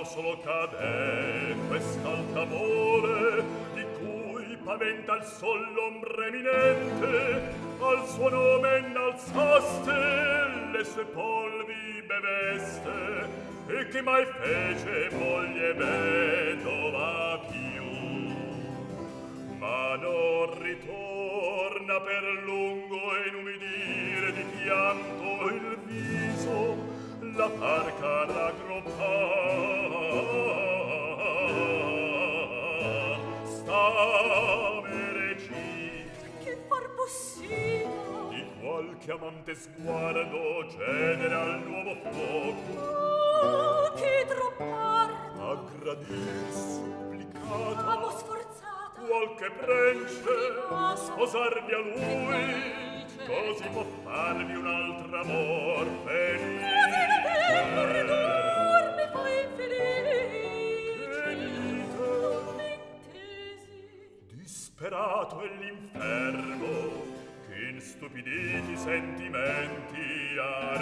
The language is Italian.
solo cade quest'altavole di cui paventa il sol l'ombre eminente, al suo nome innalzaste le sue polvi beveste, e che mai fece moglie vedova più, ma non ritorna per lungo inumidire di pianto il viso la parca raggruppar. Sta merecita che far possibile di qualche amante sguardo cedere al nuovo fuoco. Oh, che troppardo A gradir supplicata amo sforzata qualche prence a sposarvi a lui, così può farvi un altro amor felice. così la tempo mi fa infelice. Che dite? Non m'intesi. Disperato è l'infermo che in stupiditi sentimenti ha